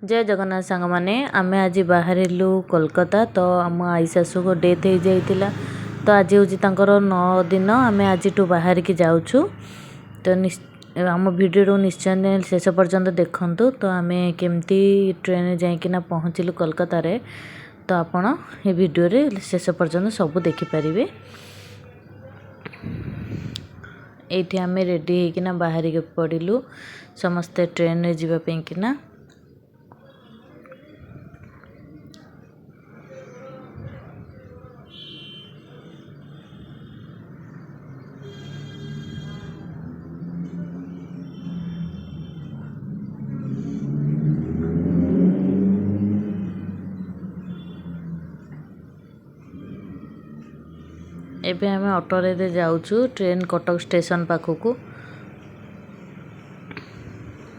जय जगन्नाथ सांग माने आमे आज बाहरिलु कोलकाता तो आम आई शाशु को डेथ हो जाइतिला तो आज हूँ तांकर 9 दिन आमे आज बाहर की जाऊछु तो आम वीडियो निश्चय शेष पर्यंत देखंतु तो आमे केमती ट्रेन जाइकिना पहुँचलु कोलकाता रे तो आपण ये वीडियो रे शेष पर्यंत सब देखि परिबे। एठी आमे रेडी हेकिना बाहर के पड़िलु समस्ते ट्रेन रे जीवा पे किना एबे हमें ऑटो रे जाऊछु ट्रेन कटक स्टेशन पाखकू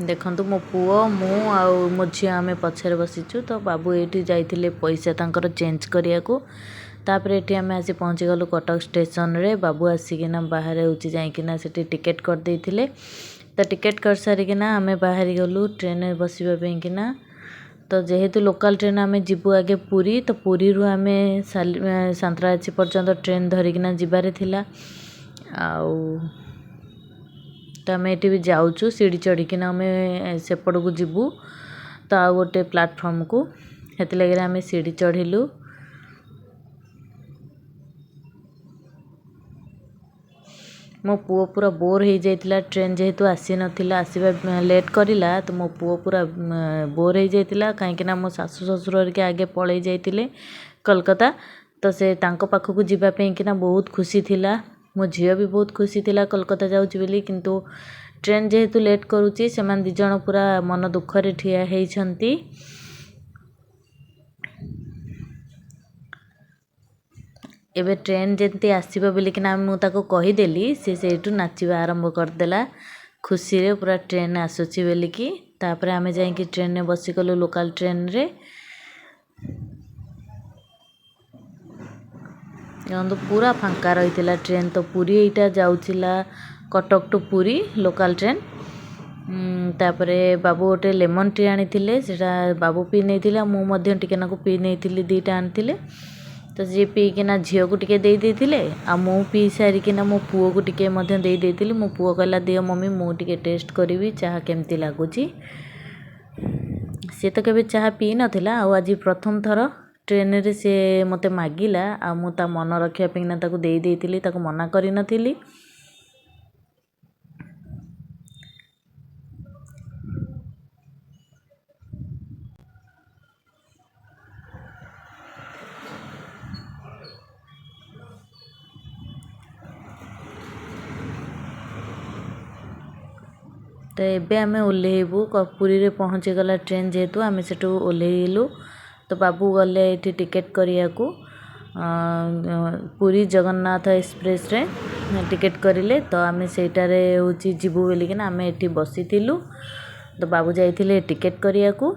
देखंतु मो पुओ मु आउ मो झिया आमे पछरे बसिछु तो बाबू एठी जाइथिले पैसा तांकर चेंज करिया को तापर एठी आमे आसी पहुंची गलु कटक स्टेशन रे बाबू आसीकिना बाहर होची जाइकिना सेठी टिकट कर देइथिले तो टिकट कर सारिकिना आमे बाहर गलु ट्रेन रे बसिबा पेकिना तो जेहेतु लोकल ट्रेन आमे जिबु आगे पुरी तो पुरी रु आमे सांतरागाछी पर्यंत ट्रेन धरिकिना जिबारे थिला आउ तो आमे एठी भी जाऊछु सीढ़ी चढ़िकिना आमे सेपड़ को जिबु तो आ गोटे प्लेटफॉर्म को हेति लगे आमे सीढ़ी चढ़िलु मो पुओ पूरा बोर हो जाइतिला ट्रेन जेहेतु आसी नथिला आसीबा लेट करिला तो मो पुओ पूरा बोर हो जाइतिला काहेकिना मो सासु ससुर के आगे पळै जाइतिले कोलकाता तो से तांको पाखकू जिबा पे किना बहुत खुशी थिला मो झियो भी बहुत खुशी थिला कोलकाता जाउची बेली किंतु ट्रेन जेहेतु लेट करूची सेमान दि जण पूरा मन दुख रे ठिया हेइ छंती। एबे ट्रेन जेंती आसीबा बोली कि मु ताको कहि देली से सेठू नाचिबा आरंभ कर देला खुशी रे पूरा ट्रेन आसुची बोली कि तापर आमे जाई कि ट्रेन ने बसी गलो लोकल ट्रेन रे तो पूरा फांका रहितिला ट्रेन तो पूरी एटा जाउचिला कटक टू पूरी लोकल ट्रेन तापरे बाबू गोटे लेमन टी आनिथिले सेटा बाबू पी नेथिला मु मध्य टिके नाको पी नेथिली दीटा आनिथिले तो जी पीकिना झील को टिके दे देथिले आ मु पी सारिकिना मो पुओ को टिके मध्य दे देथिली मो पुओ कहला दियो मम्मी मु टिके टेस्ट करिवि चाहा केमती लागुची से तो केबे चाहा पी नथिला आ आज प्रथम थर ट्रेन रे से मते मागिला आ मु ता मन रखिया पेकिना ताको दे देथिली ताको मना करि नथिली तो एबे आमे ओल्हेबू पुरी रे पहुँची गला ट्रेन जेहेतु आमे सेठू ओल्हेलु तो बाबू गले एठी टिकेट करिया को पुरी जगन्नाथ एक्सप्रेस रे टिकेट करिले तो आमे सेटारे होची जिबु बोली कि आमे एठी बसिथिलु तो बाबू जाइथिले टिकेट करिया को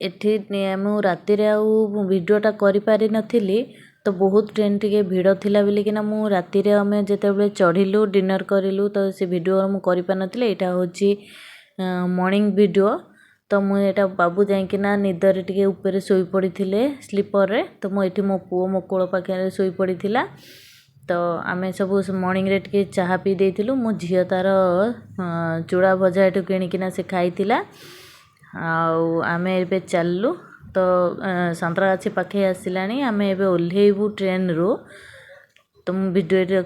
एठी मु राति रे आउ वीडियोटा करि पारि नथिली तो बहुत ट्रेन टिके भिड़ थिला बोली कि मु राति रे आमे जेतेबेले चढ़िलु डिनर करिलु तो से वीडियो मु करि पा नथिले एटा होची मॉर्निंग वीडियो तो मु एटा बाबू जाइकिना निदर टिके ऊपर सोई पड़िथिले स्लीपर रे तो मु एठी मो पुओ मो कोळ पाखे सोई पड़िथिला तो आमे सब मॉर्निंग रे टिके चाहा पी देथिलु मो झियो तार चूड़ा भजा एठु किनिकिना से खाइथिला आउ आमे एबे चललु तो सांतरागाछी पाखे आसिलानी आमे एबे ओल्हेबू ट्रेन रो तो मु वीडियो रे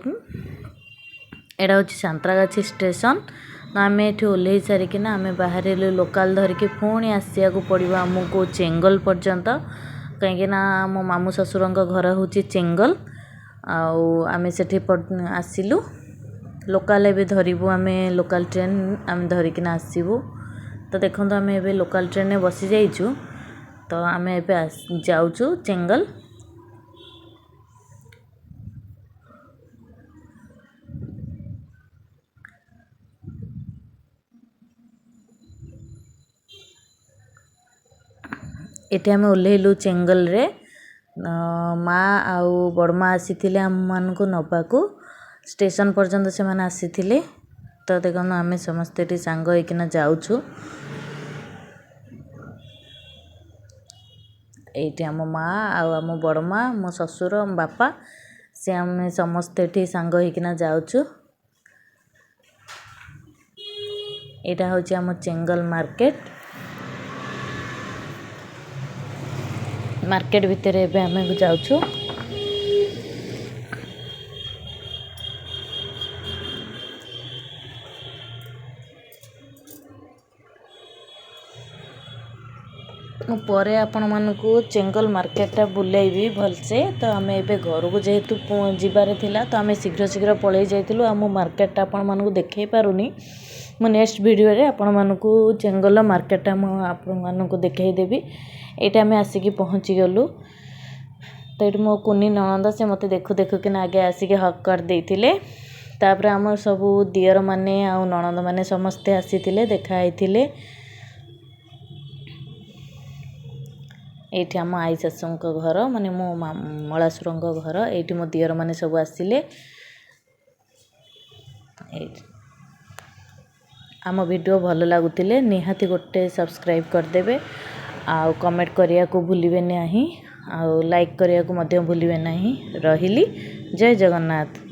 एडा होची सांतरागाछी स्टेशन आमे एठी ओल्हे सारिकिना आमे बाहर लोकल धर के पुणी आसिया को पड़िबा हमको चेंगल पर्यंत कहीं ना मो मामू ससुरंग घर होची चेंगल आउ आमे सेठी आसिलु लोकल एबे धरिबू आमे लोकल ट्रेन आमे धरिकिना आसीबू तो देखो तो आमे एबे लोकल ट्रेन में बसी जाइछु तो आमे एबे जाउछु चेंगल एठी आमे ओल्हेलु चेंगल रे माँ आउ बड़मा आसीथिले आम मानकु नबाकू स्टेशन पर्यंत से माने आसीथिले। तो देखो आम समस्ते सांग होइकिना जाउछु। एठी आम माँ आउ आम बड़मा मो ससुर बापा से आम समस्ते सांग होइकिना जाउछु। एटा होची आम चेंगल मार्केट भितर एबे आम जाउछु। परे आपण मानकू चेंगल मार्केटा बुलेबी भलसे। तो आम एबे घर को जेहेतु जीवार थिला तो आम शीघ्र शीघ्र पलई जाइलु। आम मार्केटा आपण मानकू देखै पारुनी। मो नेक्स्ट वीडियो रे आपण मानकू चेंगल मार्केटा आपण मानकू देखै देबी। एटा आम आसिकी पहुँची गलु। तो ये मो कुनी ननंद से मते देखु देखु कि आगे आसिके हक कर देइथिले। तापर आम सबू दियर माने आ ननंद माने समस्ते आसीथिले देखा आइथिले। एठी आम आई शाशुंक घर माने मो मलासुरंक घर। एठी मो दियर माने सब आसिले। आम वीडियो भल लागुतिले निहाती गोटे सब्सक्राइब करदेबे। आउ कमेंट करिया को भूलिबे नाही। आउ लाइक करिया को मध्य भूलिबे नाही। रहिली जय जगन्नाथ।